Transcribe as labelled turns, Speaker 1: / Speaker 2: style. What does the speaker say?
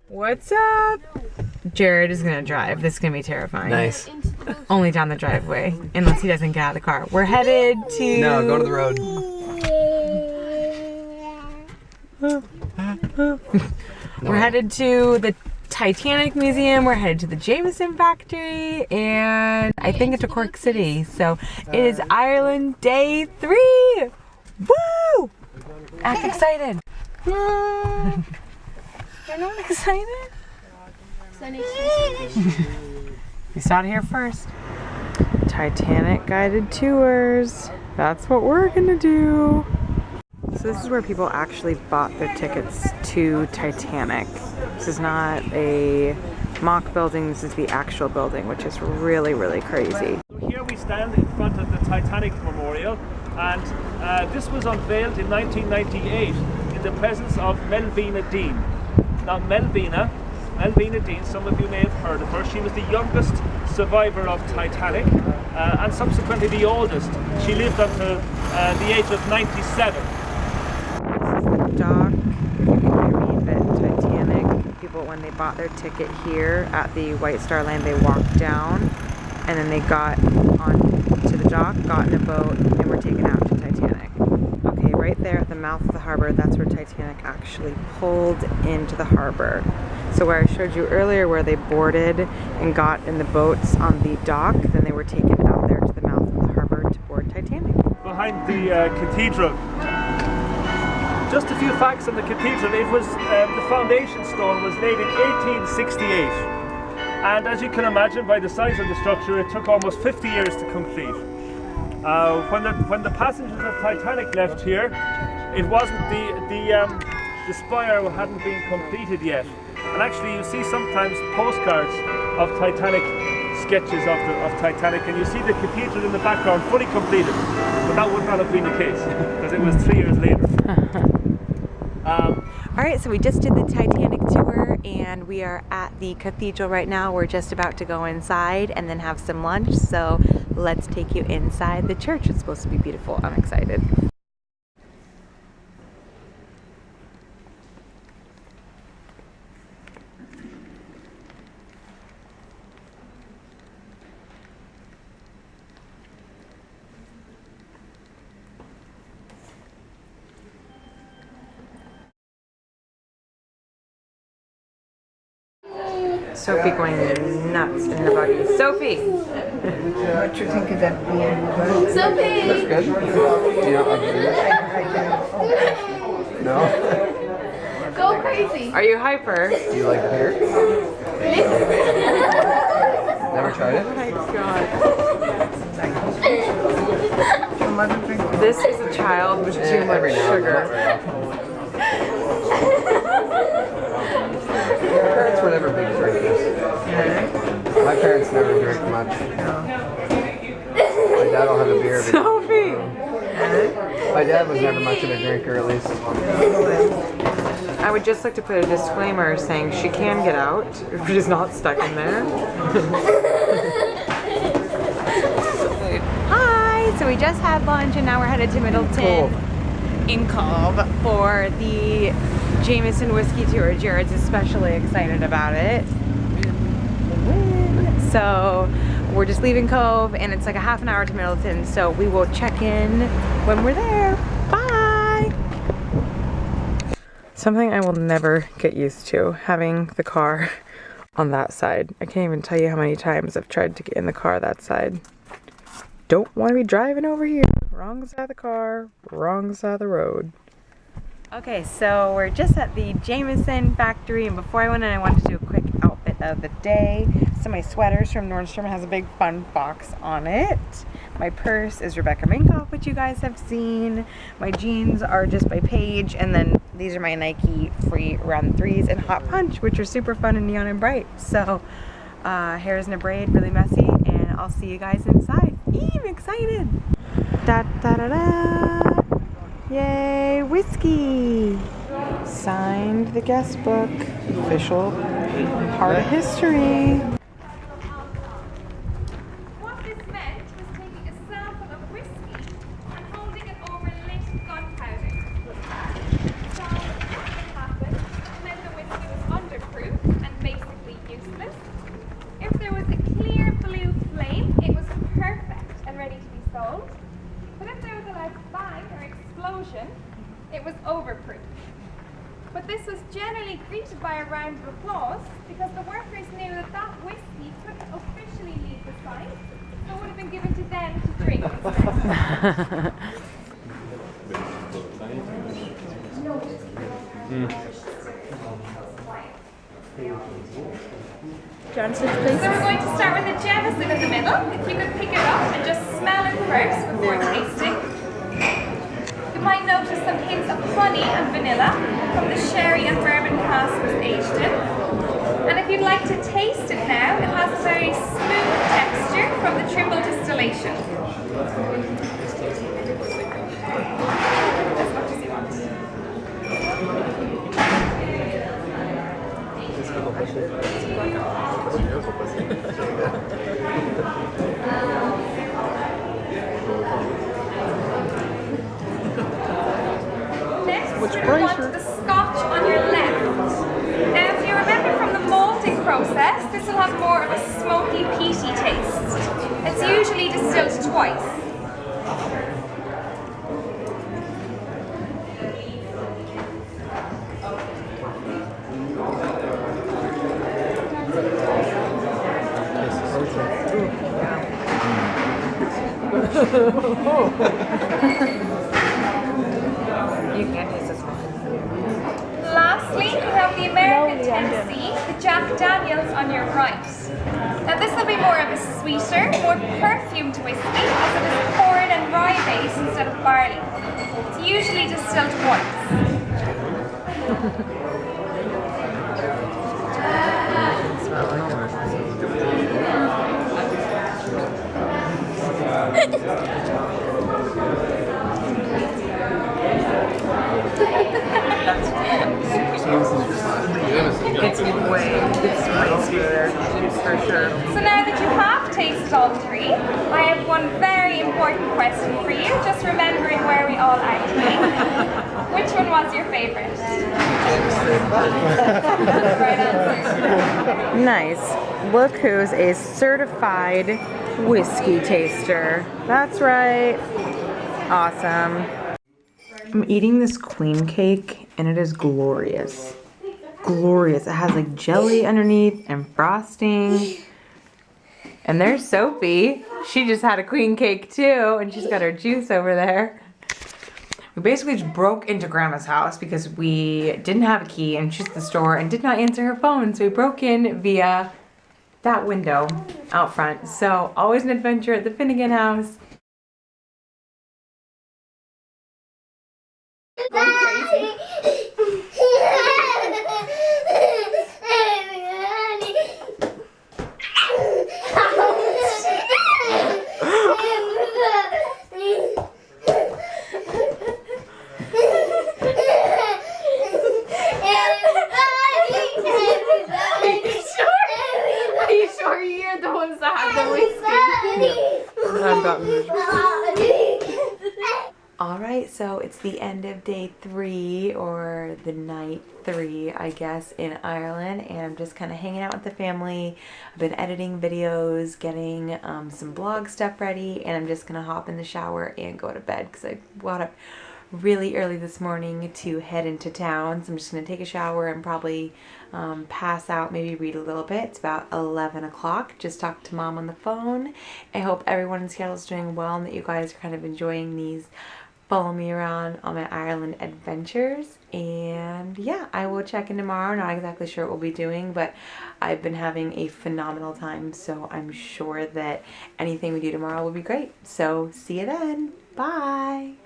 Speaker 1: What's up? Jared is gonna drive. This is gonna be terrifying.
Speaker 2: Nice.
Speaker 1: Only down the driveway, unless he doesn't get out of the car. We're headed to...
Speaker 2: No, go to the road.
Speaker 1: We're headed to the Titanic Museum. We're headed to the Jameson factory, and I think it's to Cork City. So it is Ireland Day 3. Woo! Act excited. You're not excited? You saw it here first. Titanic guided tours. That's what we're gonna do. So this is where people actually bought their tickets to Titanic. This is not a mock building, this is the actual building, which is really, really crazy.
Speaker 3: Here we stand in front of the Titanic Memorial, and this was unveiled in 1998 in the presence of Melvina Dean. Now Melvina Dean, some of you may have heard of her. She was the youngest survivor of Titanic and subsequently the oldest. She lived up to the age of 97.
Speaker 1: Dock, if you can read that Titanic, people when they bought their ticket here at the White Star Line, they walked down and then they got on to the dock, got in a boat, and were taken out to Titanic. Okay, right there at the mouth of the harbor, that's where Titanic actually pulled into the harbor. So where I showed you earlier where they boarded and got in the boats on the dock, then they were taken out there to the mouth of the harbor to board Titanic.
Speaker 3: Behind the cathedral. Just a few facts on the cathedral. It was the foundation stone was laid in 1868, and as you can imagine by the size of the structure, it took almost 50 years to complete. When the passengers of Titanic left here, it wasn't the spire hadn't been completed yet, and actually you see sometimes postcards of Titanic sketches of Titanic, and you see the cathedral in the background fully completed, but that would not have been the case because it was 3 years later.
Speaker 1: Alright, so we just did the Titanic tour and we are at the cathedral right now. We're just about to go inside and then have some lunch, so let's take you inside the church. It's supposed to be beautiful. I'm excited. Sophie going nuts in the buggy. Sophie!
Speaker 4: What you think of that beer?
Speaker 2: Sophie! That's good. Do you know how to do it? No?
Speaker 5: Go crazy!
Speaker 1: Are you hyper?
Speaker 2: Do you like beer? Never tried it?
Speaker 1: Oh my god.
Speaker 4: Mother
Speaker 1: This is a child with too much sugar.
Speaker 2: My parents were never big drinkers. My parents never drink much. My dad will have a beer every
Speaker 1: Sophie!
Speaker 2: My dad was never much of a drinker, at least.
Speaker 1: I would just like to put a disclaimer saying she can get out if she's not stuck in there. Hi! So we just had lunch and now we're headed to Middleton in Cove for the Jameson whiskey tour. Jared's especially excited about it. So we're just leaving Cove and it's like a half an hour to Middleton, so we will check in when we're there. Bye! Something I will never get used to, having the car on that side. I can't even tell you how many times I've tried to get in the car that side. Don't want to be driving over here. Wrong side of the car, wrong side of the road. Okay, so we're just at the Jameson factory, and before I went in, I wanted to do a quick outfit of the day. So my sweater's from Nordstrom, has a big fun box on it. My purse is Rebecca Minkoff, which you guys have seen. My jeans are just by Paige, and then these are my Nike Free Run 3s and Hot Punch, which are super fun and neon and bright. So hair's in a braid, really messy, and I'll see you guys inside. I'm excited. Da da da da. Yay, whiskey! Signed the guest book. Official part of history.
Speaker 5: What this meant was taking a sample of whiskey and holding it over lit gunpowder. So what happened when the whiskey was underproof it was overproof. But this was generally greeted by a round of applause because the workers knew that that whiskey couldn't officially leave the site, so it would have been given to them to drink instead.
Speaker 6: Johnson, please.
Speaker 5: So we're going to start with the Jameson in the middle. If you could pick it up and just smell it first before tasting. You might notice some hints of honey and vanilla from the sherry and bourbon cask it was aged in. And if you'd like to taste it now, it has a very smooth texture from the triple distillation. As much as you want. Next, we're going to want the scotch on your left. Now, if you remember from the malting process, this will have more of a smoky, peaty taste. It's usually distilled twice.
Speaker 1: You can't taste this one.
Speaker 5: Lastly, you have the American Tennessee, the Jack Daniels on your right. Now this will be more of a sweeter, more perfumed whiskey as it is corn and rye base instead of barley. It's usually distilled once.
Speaker 1: It's way smoother, for sure.
Speaker 5: So now that you have tasted all three, I have one very important question for you, just remembering where we all are today. Which one was your favourite? Right answer.
Speaker 1: Nice. Look who's a certified whiskey taster. That's right. Awesome. I'm eating this queen cake and it is glorious. Glorious. It has like jelly underneath and frosting. And there's Sophie. She just had a queen cake too, and she's got her juice over there. We basically just broke into Grandma's house because we didn't have a key and she's at the store and did not answer her phone. So we broke in via that window out front. So always an adventure at the Finnegan house. Alright, so it's the end of day 3, or the night 3, I guess, in Ireland, and I'm just kind of hanging out with the family. I've been editing videos, getting some blog stuff ready, and I'm just going to hop in the shower and go to bed because I got up really early this morning to head into town. So I'm just going to take a shower and probably pass out, maybe read a little bit. It's about 11 o'clock. Just talked to Mom on the phone. I hope everyone in Seattle is doing well and that you guys are kind of enjoying these follow me around on my Ireland adventures. And yeah, I will check in tomorrow. Not exactly sure what we'll be doing, but I've been having a phenomenal time, so I'm sure that anything we do tomorrow will be great. So see you then. Bye.